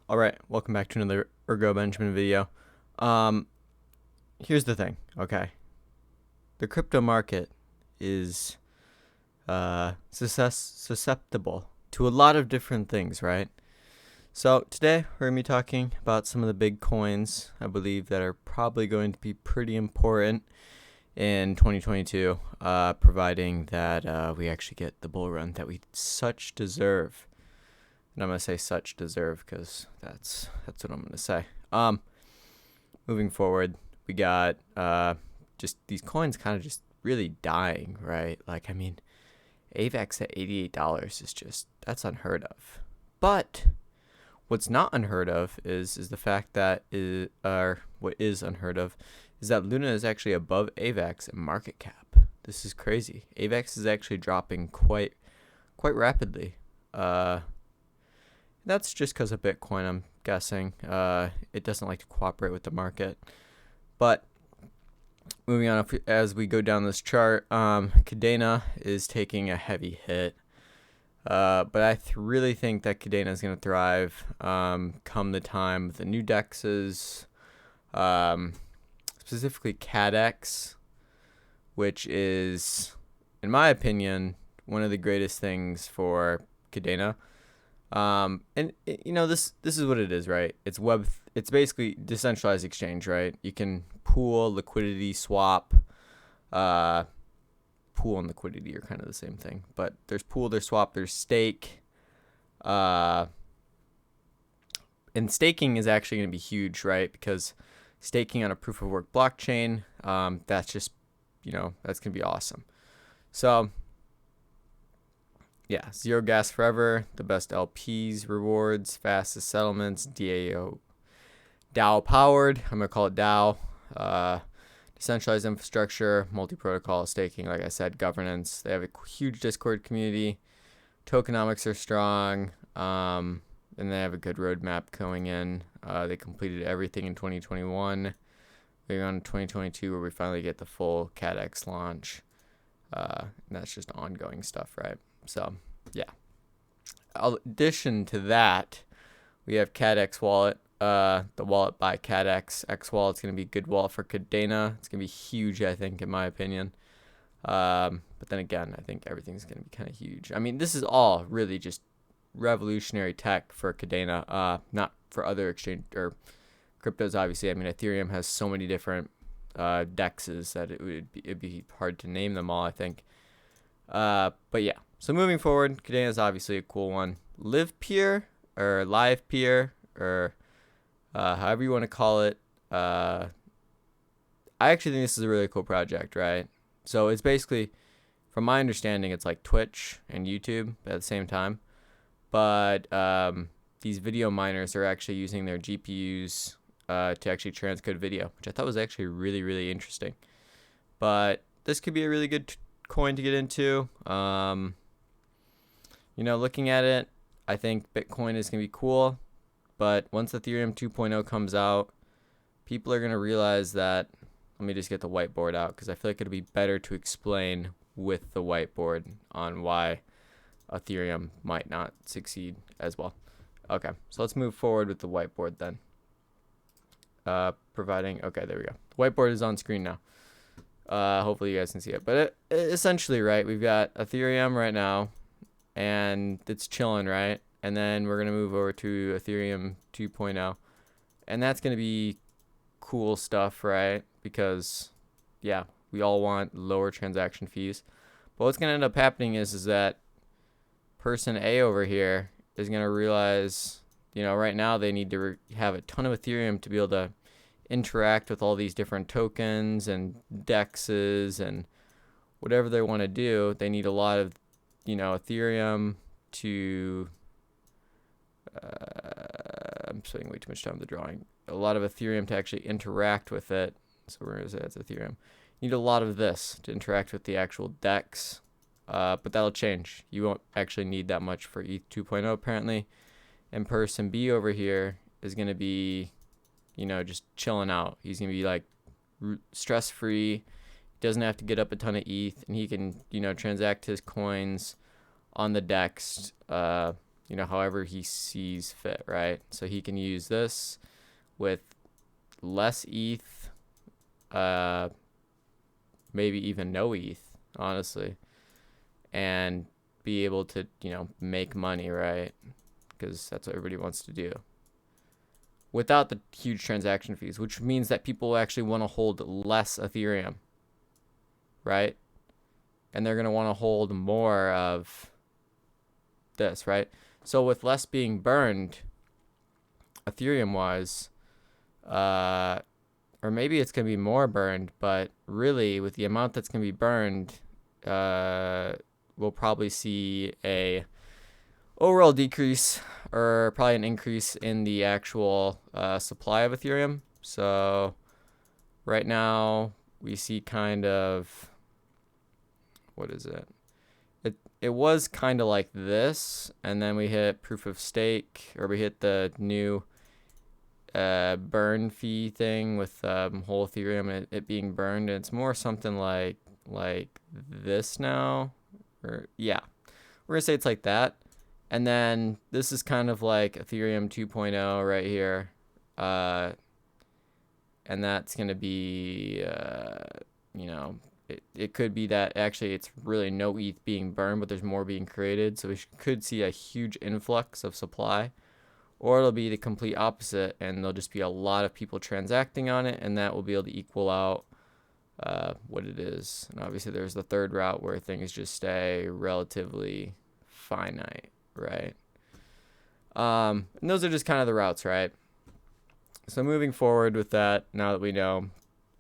Alright, welcome back to another Ergo Benjamin video. Um, Here's the thing, okay? The crypto market is susceptible to a lot of different things, right? So today we're going to be talking about some of the big coins I believe that are probably going to be pretty important in 2022, providing that we actually get the bull run that we such deserve. And I'm gonna say such deserve because that's what I'm gonna say. Moving forward, we got just these coins kind of just really dying, right? Like, I mean, AVAX at $88 is just, that's unheard of. But what's not unheard of is the fact that what is unheard of is that Luna is actually above AVAX in market cap. This is crazy. AVAX is actually dropping quite rapidly. That's just because of Bitcoin, I'm guessing. It doesn't like to cooperate with the market. But moving on, as we go down this chart, Kadena is taking a heavy hit. But I really think that Kadena is going to thrive come the time of the new dexes, specifically Kaddex, which is, in my opinion, one of the greatest things for Kadena. This is what it is, right? It's basically decentralized exchange, right? You can pool, liquidity, swap. Pool and liquidity are kind of the same thing, but there's pool, there's swap, there's stake. And staking is actually going to be huge, right? Because staking on a proof of work blockchain, that's just, that's going to be awesome. So yeah, zero gas forever, the best LPs, rewards, fastest settlements, DAO powered. I'm gonna call it DAO. Decentralized infrastructure, multi-protocol staking. Like I said, governance. They have a huge Discord community. Tokenomics are strong, and they have a good roadmap going in. They completed everything in 2021. We're on 2022, where we finally get the full Kaddex launch. And that's just ongoing stuff, right? So, yeah. In addition to that, we have Kaddex wallet. The wallet by Kaddex. X wallet's going to be a good wallet for Kadena. It's going to be huge, I think, in my opinion. But then again, I think everything's going to be kind of huge. I mean, this is all really just revolutionary tech for Kadena, not for other exchange or cryptos, obviously. I mean, Ethereum has so many different dexes that it'd be hard to name them all, I think. But yeah. So moving forward, Kadena is obviously a cool one. Livepeer or Livepeer or however you want to call it. I actually think this is a really cool project, right? So it's basically, from my understanding, it's like Twitch and YouTube at the same time. But these video miners are actually using their GPUs to actually transcode video, which I thought was actually really, really interesting. But this could be a really good coin to get into. Looking at it, I think Bitcoin is going to be cool, but once Ethereum 2.0 comes out, people are going to realize that. Let me just get the whiteboard out because I feel like it'd be better to explain with the whiteboard on why Ethereum might not succeed as well. Okay, so let's move forward with the whiteboard then. Okay, there we go. The whiteboard is on screen now. Hopefully you guys can see it. But essentially, right, we've got Ethereum right now, and it's chilling, right? And then we're going to move over to Ethereum 2.0, and that's going to be cool stuff, right? Because, yeah, we all want lower transaction fees. But what's going to end up happening is that person A over here is going to realize, right now they need to have a ton of Ethereum to be able to interact with all these different tokens and dexes and whatever they want to do. They need a lot of, Ethereum to I'm spending way too much time on the drawing. A lot of Ethereum to actually interact with it. So where is it? It's Ethereum. You need a lot of this to interact with the actual DEX. But that'll change. You won't actually need that much for ETH 2.0 apparently. And person B over here is going to be, just chilling out. He's going to be like stress-free. Doesn't have to get up a ton of ETH, and he can, transact his coins on the DEX however he sees fit, right? So he can use this with less ETH, maybe even no ETH, honestly, and be able to, make money, right? Because that's what everybody wants to do. Without the huge transaction fees, which means that people actually want to hold less Ethereum, right? And they're going to want to hold more of this, right? So with less being burned, Ethereum-wise, or maybe it's going to be more burned, but really with the amount that's going to be burned, we'll probably see a overall decrease or probably an increase in the actual supply of Ethereum. So right now we see kind of, what is it? It was kind of like this, and then we hit proof of stake, or we hit the new burn fee thing with whole Ethereum and it being burned. And it's more something like this now, or yeah, we're gonna say it's like that. And then this is kind of like Ethereum 2.0 right here, and that's gonna be it could be that actually it's really no ETH being burned, but there's more being created. So we could see a huge influx of supply, or it'll be the complete opposite, and there'll just be a lot of people transacting on it, and that will be able to equal out what it is. And obviously there's the third route where things just stay relatively finite, right? And those are just kind of the routes, right? So moving forward with that, now that we know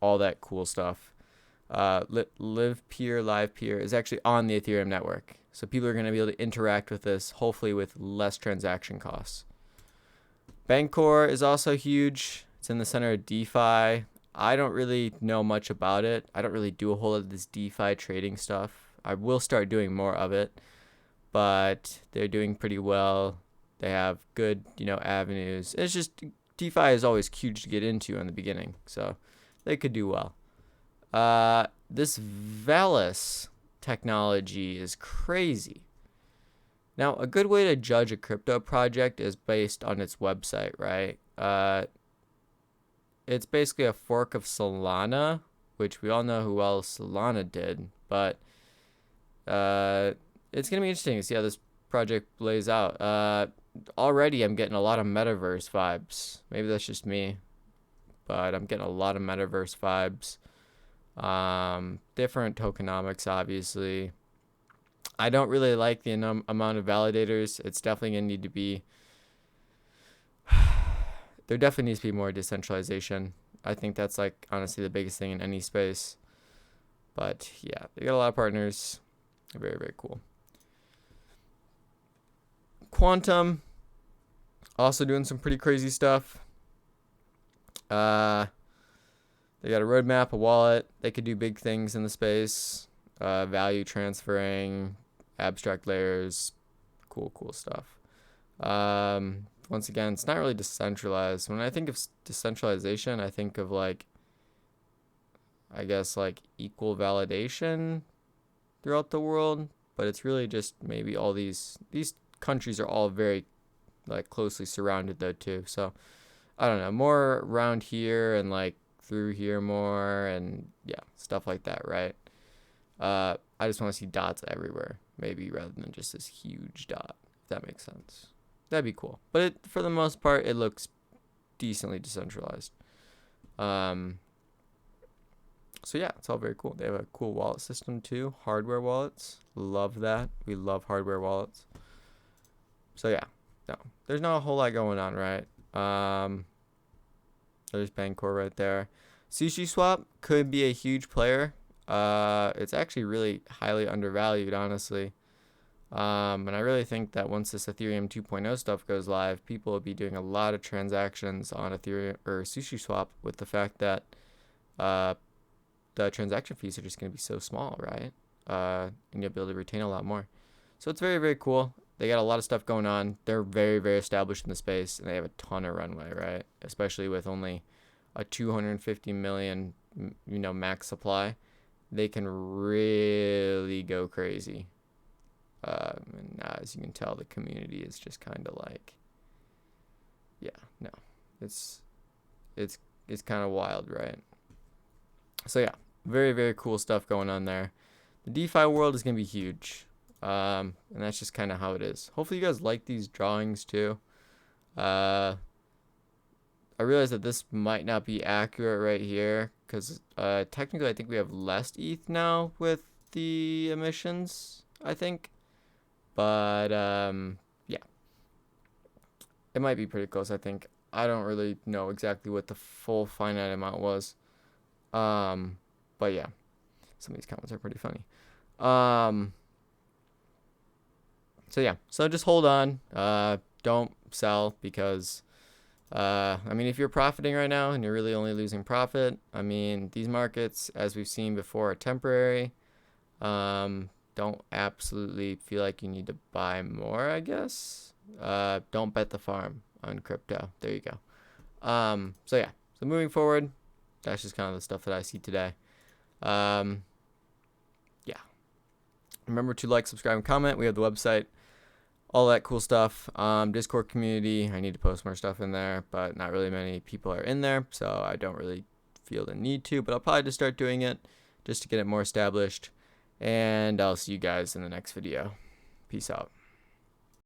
all that cool stuff, Livepeer is actually on the Ethereum network. So people are going to be able to interact with this, hopefully with less transaction costs. Bancor is also huge. It's in the center of DeFi. I don't really know much about it. I don't really do a whole lot of this DeFi trading stuff. I will start doing more of it, but they're doing pretty well. They have good, avenues. It's just DeFi is always huge to get into in the beginning, so they could do well. This Velas technology is crazy. Now, a good way to judge a crypto project is based on its website, right? It's basically a fork of Solana, which we all know who else Solana did, but it's going to be interesting to see how this project lays out. Already I'm getting a lot of metaverse vibes. Maybe that's just me, but I'm getting a lot of metaverse vibes. Different tokenomics, obviously. I don't really like the amount of validators. It's definitely going to need to be... there definitely needs to be more decentralization. I think that's, honestly the biggest thing in any space. But, yeah, they got a lot of partners. They're very, very cool. Qtum, also doing some pretty crazy stuff. They got a roadmap, a wallet. They could do big things in the space. Value transferring, abstract layers, cool stuff. Once again, it's not really decentralized. When I think of decentralization, I think of equal validation throughout the world, but it's really just maybe all these countries are all very closely surrounded though too. So I don't know, more around here and through here more, and yeah, stuff like that, right? I just want to see dots everywhere, maybe, rather than just this huge dot, if that makes sense. That'd be cool. But for the most part, it looks decently decentralized. So yeah, it's all very cool. They have a cool wallet system too, hardware wallets. Love that. We love hardware wallets. So yeah, no, there's not a whole lot going on, right? There's Bancor right there. SushiSwap could be a huge player. It's actually really highly undervalued, honestly. And I really think that once this Ethereum 2.0 stuff goes live, people will be doing a lot of transactions on Ethereum or SushiSwap, with the fact that the transaction fees are just going to be so small, right? And you'll be able to retain a lot more. So it's very, very cool. They got a lot of stuff going on. They're very, very established in the space, and they have a ton of runway, right? Especially with only a 250 million, max supply. They can really go crazy. And as you can tell, the community is just kind of like, yeah, no, it's kind of wild, right? So yeah, very, very cool stuff going on there. The DeFi world is gonna be huge, and that's just kind of how it is. Hopefully you guys like these drawings too. I realize that this might not be accurate right here because technically I think we have less ETH now with the emissions, I think. But yeah, it might be pretty close, I think. I don't really know exactly what the full finite amount was. But yeah, some of these comments are pretty funny. So yeah, so just hold on. Don't sell because I mean, if you're profiting right now and you're really only losing profit, I mean, these markets, as we've seen before, are temporary. Don't absolutely feel like you need to buy more, I guess. Don't bet the farm on crypto. There you go. So yeah, so moving forward, that's just kind of the stuff that I see today. Yeah. Remember to like, subscribe, and comment. We have the website, all that cool stuff. Discord community. I need to post more stuff in there, but not really many people are in there, so I don't really feel the need to, but I'll probably just start doing it just to get it more established. And I'll see you guys in the next video. Peace out.